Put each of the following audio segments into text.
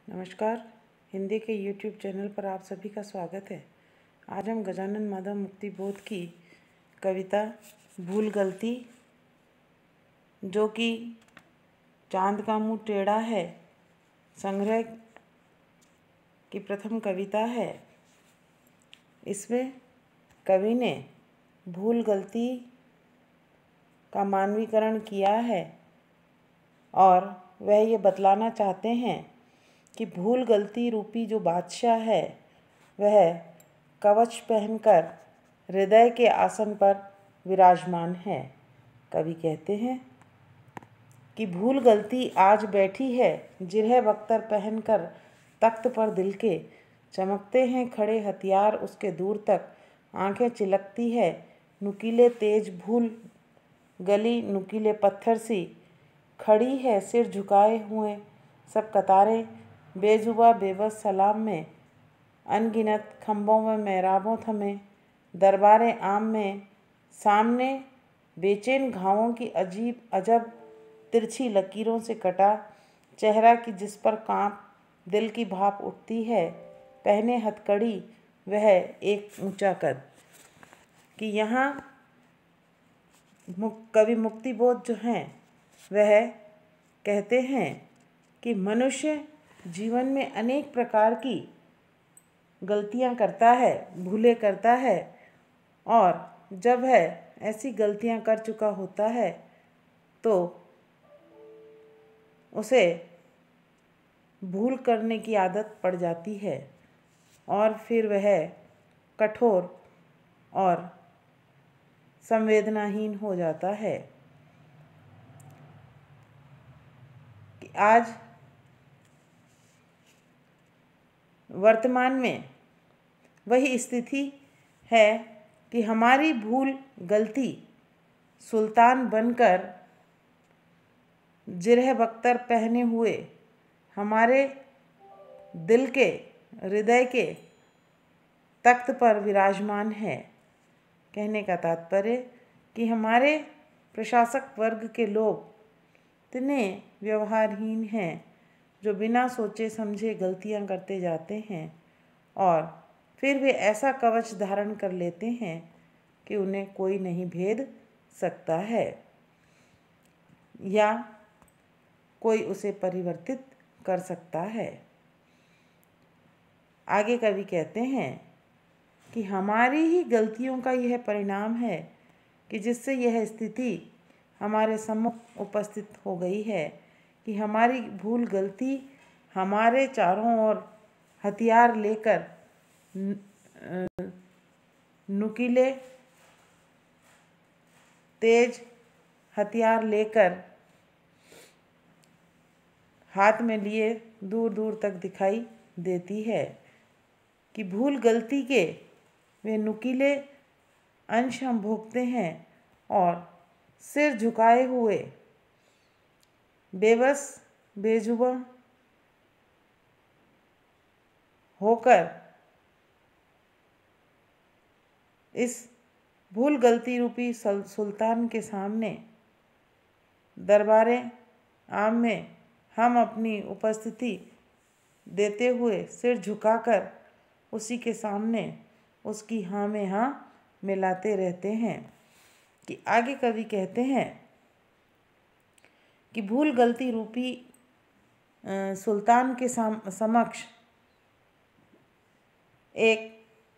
नमस्कार। हिंदी के YouTube channel पर आप सभी का स्वागत है। आज हम गजानन माधव मुक्तिबोध की कविता भूल गलती, जो कि चांद का मुंह टेढ़ा है संग्रह की प्रथम कविता है। इसमें कवि ने भूल गलती का मानवीकरण किया है और वह ये बतलाना चाहते हैं कि भूल गलती रूपी जो बादशाह है वह कवच पहनकर हृदय के आसन पर विराजमान है। कवि कहते हैं कि भूल गलती आज बैठी है जिरह बख्तर पहनकर तख्त पर दिल के, चमकते हैं खड़े हथियार उसके दूर तक, आंखें चिलकती है नुकीले तेज भूल गली नुकीले पत्थर सी, खड़ी है सिर झुकाए हुए सब कतारें, बेजुबा बेबस सलाम में, अनगिनत खम्भों में मेहराबों थमे, दरबारे आम में सामने बेचैन घावों की अजीब अजब तिरछी लकीरों से कटा चेहरा की जिस पर कांप दिल की भाप उठती है, पहने हथकड़ी वह एक ऊंचा कद। कि यहाँ कवि मुक्तिबोध जो हैं वह कहते हैं कि मनुष्य जीवन में अनेक प्रकार की गलतियां करता है, भूलें करता है, और जब वह ऐसी गलतियां कर चुका होता है तो उसे भूल करने की आदत पड़ जाती है और फिर वह कठोर और संवेदनाहीन हो जाता है। कि आज वर्तमान में वही स्थिति है कि हमारी भूल गलती सुल्तान बनकर जिरह बख्तर पहने हुए हमारे दिल के हृदय के तख्त पर विराजमान है। कहने का तात्पर्य कि हमारे प्रशासक वर्ग के लोग इतने व्यवहारहीन हैं जो बिना सोचे समझे गलतियां करते जाते हैं और फिर वे ऐसा कवच धारण कर लेते हैं कि उन्हें कोई नहीं भेद सकता है या कोई उसे परिवर्तित कर सकता है। आगे कवि कहते हैं कि हमारी ही गलतियों का यह परिणाम है कि जिससे यह स्थिति हमारे सम्मुख उपस्थित हो गई है कि हमारी भूल गलती हमारे चारों ओर हथियार लेकर नुकीले तेज हथियार लेकर हाथ में लिए दूर दूर तक दिखाई देती है। कि भूल गलती के वे नुकीले अंश हम भोगते हैं और सिर झुकाए हुए बेबस बेजुबा होकर इस भूल गलती रूपी सुल्तान के सामने दरबारे आम में हम अपनी उपस्थिति देते हुए सिर झुकाकर उसी के सामने उसकी हाँ में हाँ मिलाते रहते हैं। कि आगे कवि कहते हैं कि भूल गलती रूपी सुल्तान के समक्ष एक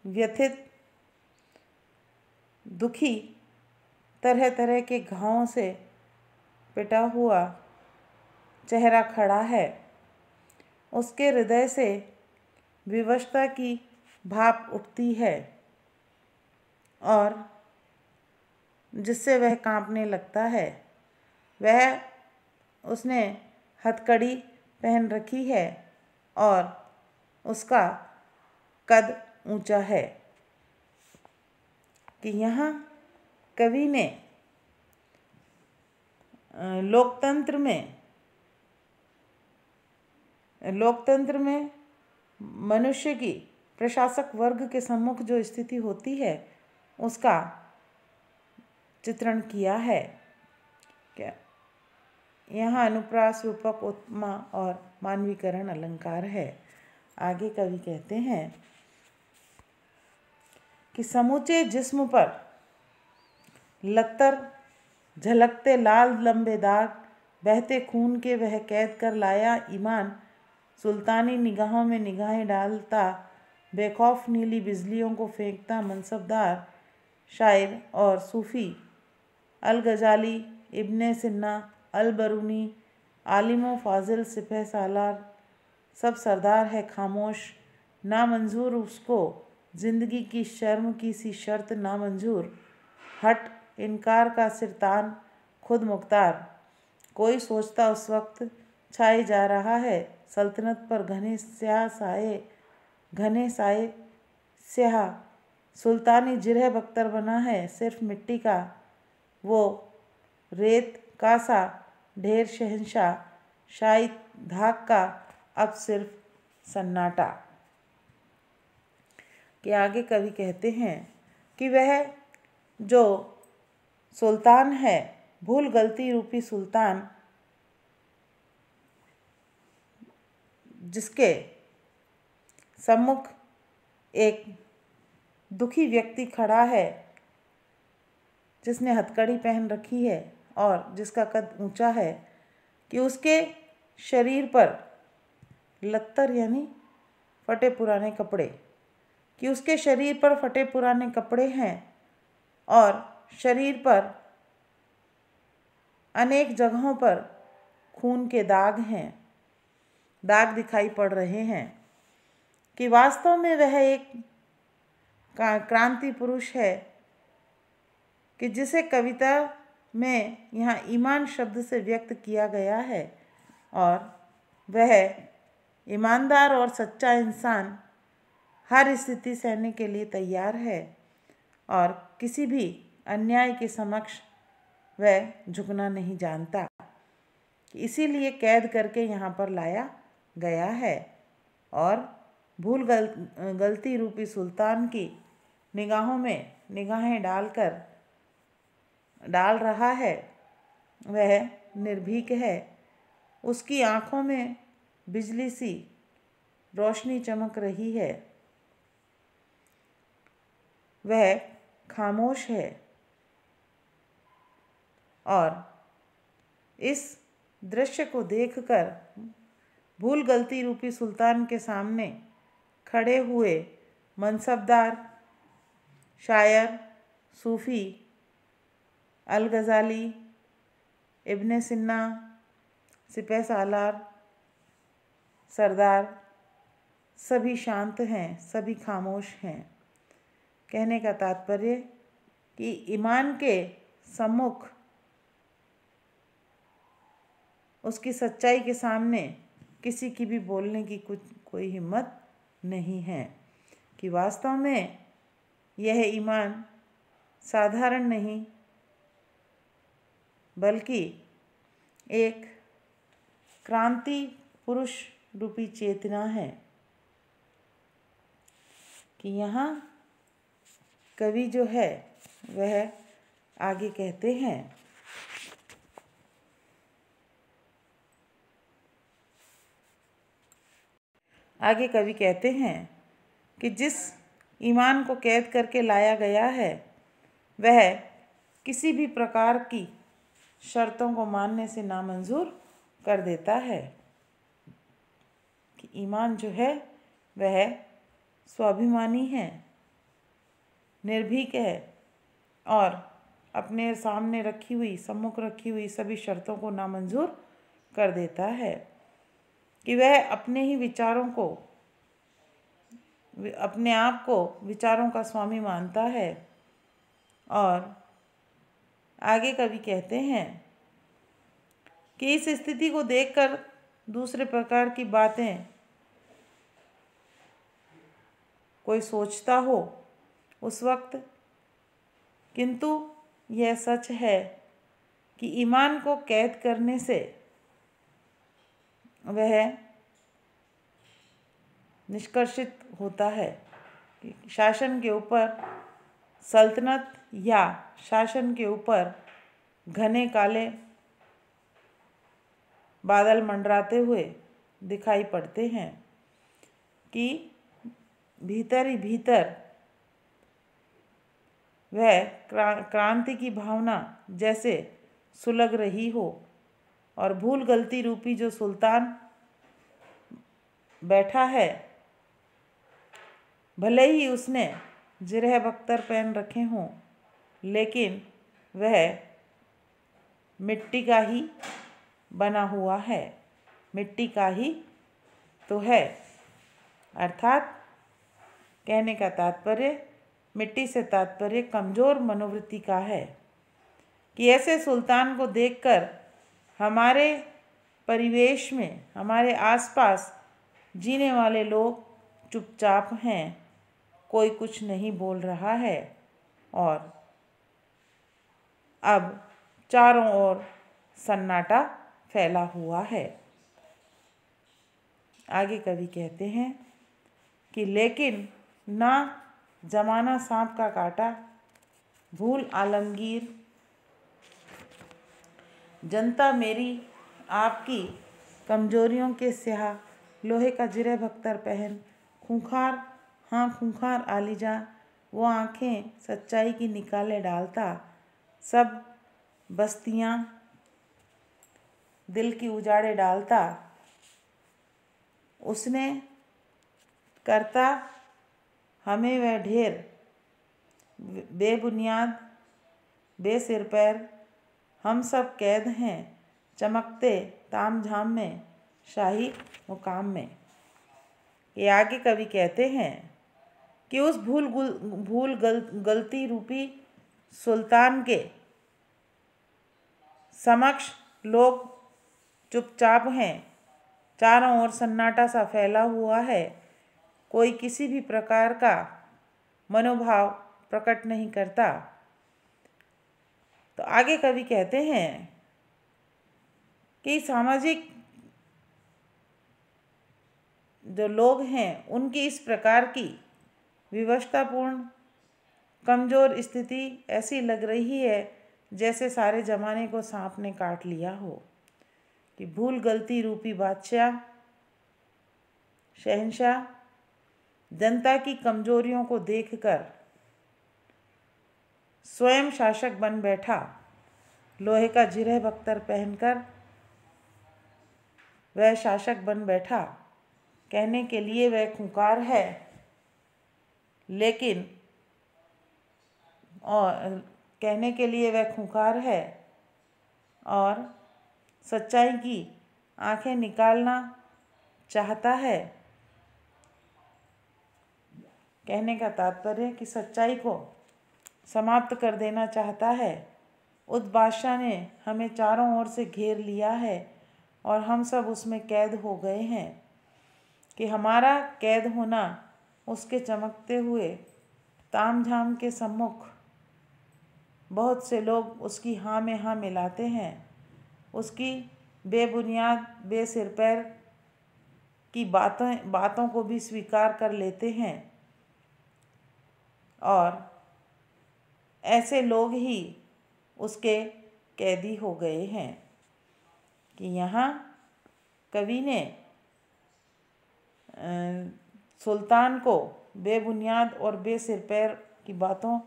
व्यथित दुखी तरह तरह के घावों से पिटा हुआ चेहरा खड़ा है। उसके हृदय से विवशता की भाप उठती है और जिससे वह कांपने लगता है। वह उसने हथकड़ी पहन रखी है और उसका कद ऊंचा है। कि यहाँ कवि ने लोकतंत्र में मनुष्य की प्रशासक वर्ग के सम्मुख जो स्थिति होती है उसका चित्रण किया है। क्या यहाँ अनुप्रास, रूपक, उपमा और मानवीकरण अलंकार है। आगे कवि कहते हैं कि समूचे जिस्म पर लत्तर झलकते लाल लंबे दाग, बहते खून के वह कैद कर लाया ईमान, सुल्तानी निगाहों में निगाहें डालता, बेखौफ नीली बिजलियों को फेंकता मनसबदार, शायर और सूफ़ी अल गजाली, इब्ने सिन्ना, अल बरूनी, आलिम फाजिल, सिपह सालार, सब सरदार है खामोश, नामंजूर उसको ज़िंदगी की शर्म की सी शर्त नामंजूर, हट इनकार का सिरतान खुद मुख्तार, कोई सोचता उस वक्त छाए जा रहा है सल्तनत पर घने साए स्याह, सुल्तानी जिरह बख्तर बना है सिर्फ मिट्टी का, वो रेत का सा ढेर शहंशाह, शाही धाक का अब सिर्फ सन्नाटा। के आगे कवि कहते हैं कि वह जो सुल्तान है, भूल गलती रूपी सुल्तान, जिसके सम्मुख एक दुखी व्यक्ति खड़ा है, जिसने हथकड़ी पहन रखी है और जिसका कद ऊंचा है, कि उसके शरीर पर लत्तर यानी फटे पुराने कपड़े, कि उसके शरीर पर फटे पुराने कपड़े हैं और शरीर पर अनेक जगहों पर खून के दाग हैं, दाग दिखाई पड़ रहे हैं, कि वास्तव में वह एक क्रांति पुरुष है, कि जिसे कविता में यहाँ ईमान शब्द से व्यक्त किया गया है, और वह ईमानदार और सच्चा इंसान हर स्थिति सहने के लिए तैयार है और किसी भी अन्याय के समक्ष वह झुकना नहीं जानता, इसीलिए कैद करके यहाँ पर लाया गया है और भूल गलती रूपी सुल्तान की निगाहों में निगाहें डाल रहा है। वह निर्भीक है, उसकी आँखों में बिजली सी रोशनी चमक रही है, वह खामोश है और इस दृश्य को देखकर भूल गलती रूपी सुल्तान के सामने खड़े हुए मनसबदार, शायर, सूफ़ी अल गजाली, इब्ने सिन्ना, सिपह सालार, सरदार सभी शांत हैं, सभी खामोश हैं। कहने का तात्पर्य कि ईमान के सम्मुख उसकी सच्चाई के सामने किसी की भी बोलने की कोई हिम्मत नहीं है, कि वास्तव में यह ईमान साधारण नहीं बल्कि एक क्रांति पुरुष रूपी चेतना है। कि यहाँ कवि जो है वह आगे कहते हैं कि जिस ईमान को कैद करके लाया गया है वह किसी भी प्रकार की शर्तों को मानने से नामंजूर कर देता है। कि ईमान जो है वह स्वाभिमानी है, निर्भीक है और अपने सामने सम्मुख रखी हुई सभी शर्तों को नामंजूर कर देता है। कि वह अपने आप को विचारों का स्वामी मानता है। और आगे कवि कहते हैं कि इस स्थिति को देखकर दूसरे प्रकार की बातें कोई सोचता हो उस वक्त, किंतु यह सच है कि ईमान को कैद करने से वह निष्कर्षित होता है कि शासन के ऊपर सल्तनत या शासन के ऊपर घने काले बादल मंडराते हुए दिखाई पड़ते हैं कि भीतर ही भीतर वह क्रांति की भावना जैसे सुलग रही हो और भूल गलती रूपी जो सुल्तान बैठा है, भले ही उसने जिरह बख्तर पहन रखे हों, लेकिन वह मिट्टी का ही बना हुआ है, मिट्टी का ही तो है। अर्थात कहने का तात्पर्य, मिट्टी से तात्पर्य कमज़ोर मनोवृत्ति का है कि ऐसे सुल्तान को देखकर हमारे परिवेश में, हमारे आसपास जीने वाले लोग चुपचाप हैं, कोई कुछ नहीं बोल रहा है और अब चारों ओर सन्नाटा फैला हुआ है। आगे कवि कहते हैं कि लेकिन ना जमाना सांप का काटा, भूल आलमगीर जनता मेरी आपकी कमजोरियों के स्याह, लोहे का जिरह बख्तर पहन, खूंखार हाँ खूंखार आलीजा, वो आँखें सच्चाई की निकाले डालता, सब बस्तियाँ दिल की उजाड़े डालता, उसने करता हमें वह ढेर बेबुनियाद बेसिर पैर, हम सब कैद हैं चमकते ताम झाम में, शाही मुकाम में। ये आगे कवि कहते हैं कि उस गलती रूपी सुल्तान के समक्ष लोग चुपचाप हैं, चारों ओर सन्नाटा सा फैला हुआ है, कोई किसी भी प्रकार का मनोभाव प्रकट नहीं करता। तो आगे कवि कहते हैं कि सामाजिक जो लोग हैं उनकी इस प्रकार की विवशतापूर्ण कमज़ोर स्थिति ऐसी लग रही है जैसे सारे ज़माने को सांप ने काट लिया हो, कि भूल गलती रूपी बादशाह शहंशाह जनता की कमज़ोरियों को देखकर स्वयं शासक बन बैठा, लोहे का जिरह बख्तर पहनकर वह शासक बन बैठा। कहने के लिए वह खूंखार है, लेकिन और कहने के लिए वह खूंखार है और सच्चाई की आंखें निकालना चाहता है। कहने का तात्पर्य कि सच्चाई को समाप्त कर देना चाहता है। उस बादशाह ने हमें चारों ओर से घेर लिया है और हम सब उसमें कैद हो गए हैं, कि हमारा कैद होना उसके चमकते हुए तामझाम के सम्मुख बहुत से लोग उसकी हाँ में हाँ मिलाते हैं, उसकी बेबुनियाद बेसिर पैर की बातों को भी स्वीकार कर लेते हैं और ऐसे लोग ही उसके कैदी हो गए हैं। कि यहाँ कवि ने सुल्तान को बेबुनियाद और बेसिर पैर की बातों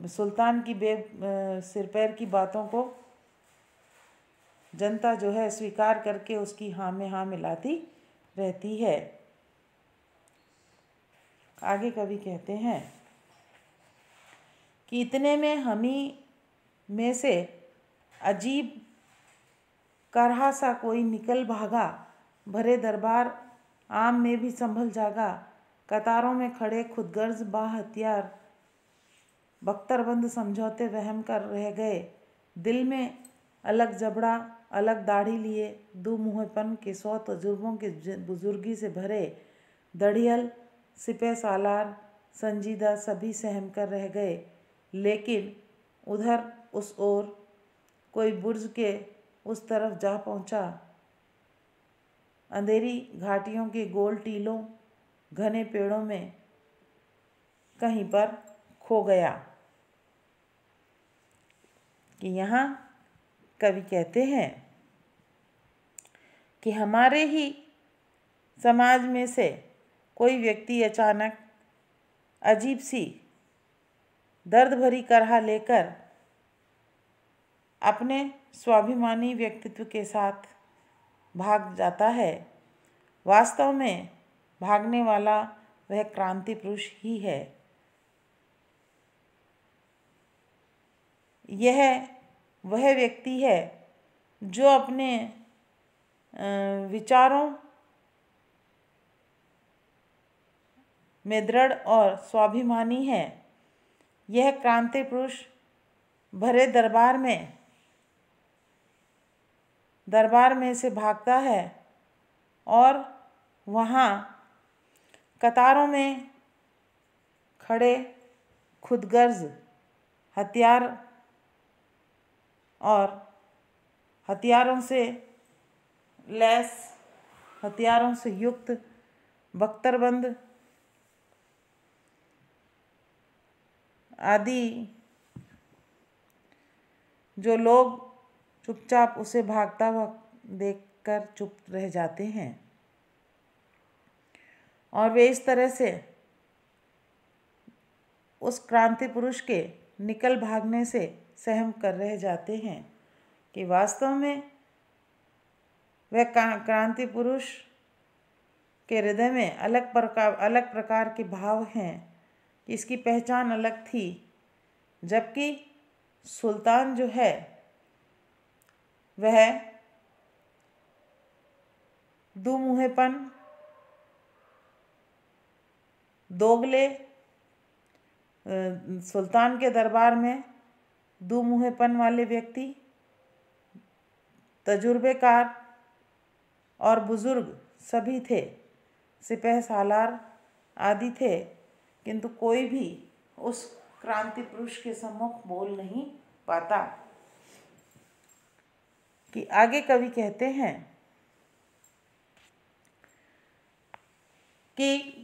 सुल्तान की सिर पैर की बातों को जनता जो है स्वीकार करके उसकी हाँ में हाँ मिलाती रहती है। आगे कवि कहते हैं कि इतने में हमी में से अजीब करहा सा कोई निकल भागा, भरे दरबार आम में भी संभल जागा, कतारों में खड़े खुदगर्ज बा हथियार, बख्तरबंद समझौते वहम कर रह गए, दिल में अलग जबड़ा अलग दाढ़ी लिए, दो मुँहपन के 100 तजुर्बों के बुजुर्गी से भरे, दढ़ियल सिपह सालार संजीदा सभी सहम कर रह गए। लेकिन उधर उस ओर कोई बुर्ज के उस तरफ जा पहुंचा, अंधेरी घाटियों के गोल टीलों घने पेड़ों में कहीं पर खो गया। कि यहाँ कवि कहते हैं कि हमारे ही समाज में से कोई व्यक्ति अचानक अजीब सी दर्द भरी करहा लेकर अपने स्वाभिमानी व्यक्तित्व के साथ भाग जाता है। वास्तव में भागने वाला वह क्रांति पुरुष ही है। यह वह व्यक्ति है जो अपने विचारों में दृढ़ और स्वाभिमानी है। यह क्रांति पुरुष भरे दरबार में से भागता है और वहाँ कतारों में खड़े खुदगर्ज हथियारों से युक्त बख्तरबंद आदि जो लोग चुपचाप उसे भागता हुआ देखकर चुप रह जाते हैं और वे इस तरह से उस क्रांति पुरुष के निकल भागने से सहम कर रह जाते हैं कि वास्तव में वह क्रांति पुरुष के हृदय में अलग प्रकार के भाव हैं। इसकी पहचान अलग थी, जबकि सुल्तान जो है वह दुमुंहेपन, दोगले, सुल्तान के दरबार में दुमुंहेपन वाले व्यक्ति, तजुर्बेकार और बुजुर्ग सभी थे, सिपह सालार आदि थे, किंतु कोई भी उस क्रांति पुरुष के सम्मुख बोल नहीं पाता। कि आगे कवि कहते हैं कि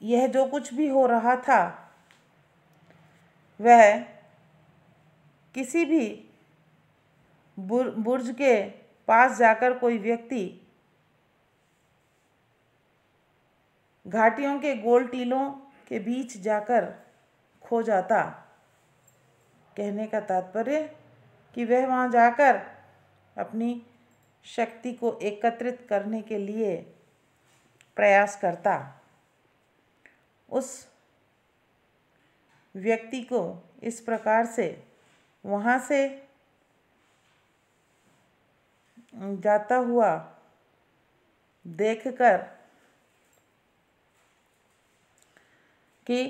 यह जो कुछ भी हो रहा था वह किसी भी बुर्ज के पास जाकर कोई व्यक्ति घाटियों के गोल टीलों के बीच जाकर खो जाता। कहने का तात्पर्य कि वह वहाँ जाकर अपनी शक्ति को एकत्रित करने के लिए प्रयास करता। उस व्यक्ति को इस प्रकार से वहाँ से जाता हुआ देखकर कि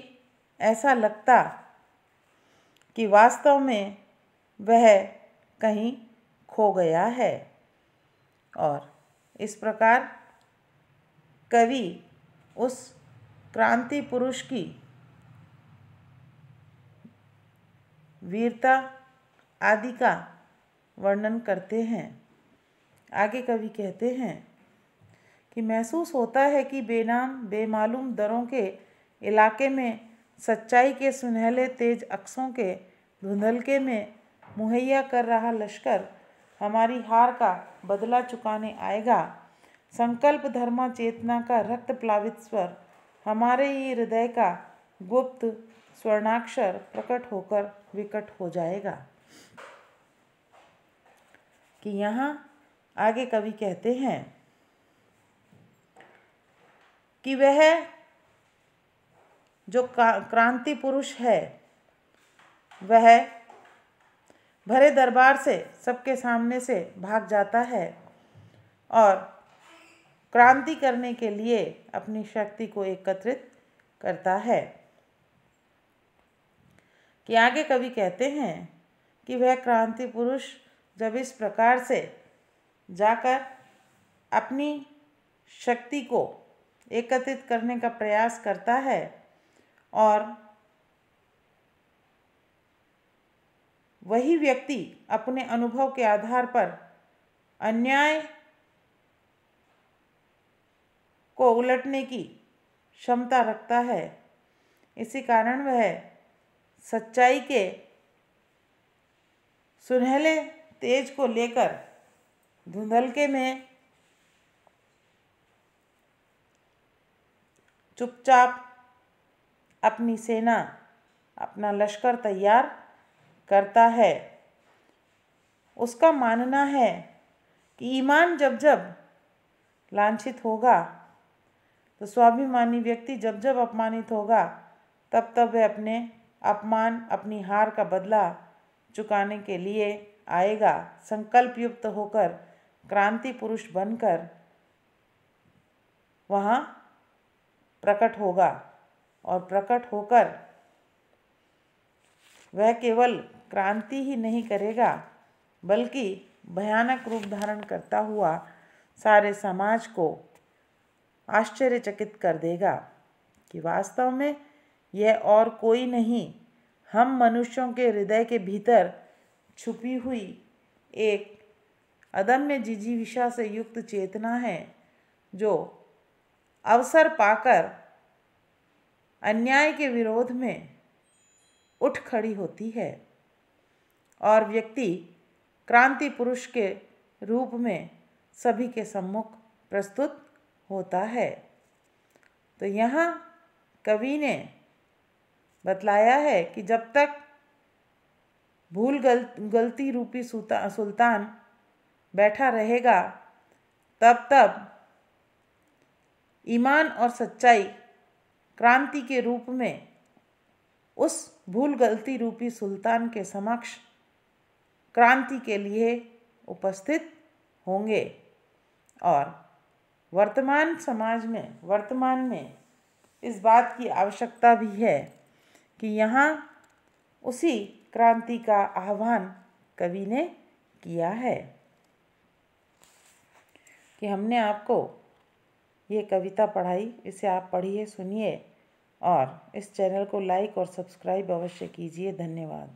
ऐसा लगता कि वास्तव में वह कहीं खो गया है। और इस प्रकार कवि उस क्रांति पुरुष की वीरता आदि का वर्णन करते हैं। आगे कवि कहते हैं कि महसूस होता है कि बेमालूम दरों के इलाके में सच्चाई के सुनहले तेज अक्सों के धुंधलके में मुहैया कर रहा लश्कर हमारी हार का बदला चुकाने आएगा। संकल्प धर्मा चेतना का रक्त प्लावित स्वर हमारे ही हृदय का गुप्त स्वर्णाक्षर प्रकट होकर विकट हो जाएगा। कि यहाँ आगे कवि कहते हैं कि वह जो क्रांति पुरुष है वह भरे दरबार से सबके सामने से भाग जाता है और क्रांति करने के लिए अपनी शक्ति को एकत्रित करता है। कि आगे कवि कहते हैं कि वह क्रांति पुरुष जब इस प्रकार से जाकर अपनी शक्ति को एकत्रित करने का प्रयास करता है और वही व्यक्ति अपने अनुभव के आधार पर अन्याय को उलटने की क्षमता रखता है, इसी कारण वह सच्चाई के सुनहले तेज को लेकर धुंधलके में चुपचाप अपनी सेना, अपना लश्कर तैयार करता है। उसका मानना है कि ईमान जब जब लांछित होगा, तो स्वाभिमानी व्यक्ति जब जब अपमानित होगा, तब तब वह अपने अपमान, अपनी हार का बदला चुकाने के लिए आएगा। संकल्प युक्त होकर, क्रांति पुरुष बनकर वहाँ प्रकट होगा और प्रकट होकर वह केवल क्रांति ही नहीं करेगा, बल्कि भयानक रूप धारण करता हुआ सारे समाज को आश्चर्यचकित कर देगा कि वास्तव में यह और कोई नहीं, हम मनुष्यों के हृदय के भीतर छुपी हुई एक अदम्य जिजीविषा से युक्त चेतना है, जो अवसर पाकर अन्याय के विरोध में उठ खड़ी होती है और व्यक्ति क्रांति पुरुष के रूप में सभी के सम्मुख प्रस्तुत होता है। तो यहाँ कवि ने बतलाया है कि जब तक गलती रूपी सुल्तान बैठा रहेगा, तब तब ईमान और सच्चाई क्रांति के रूप में उस गलती रूपी सुल्तान के समक्ष क्रांति के लिए उपस्थित होंगे। और वर्तमान समाज में, वर्तमान में इस बात की आवश्यकता भी है कि यहाँ उसी क्रांति का आह्वान कवि ने किया है। कि हमने आपको ये कविता पढ़ाई, इसे आप पढ़िए, सुनिए और इस चैनल को लाइक और सब्सक्राइब अवश्य कीजिए। धन्यवाद।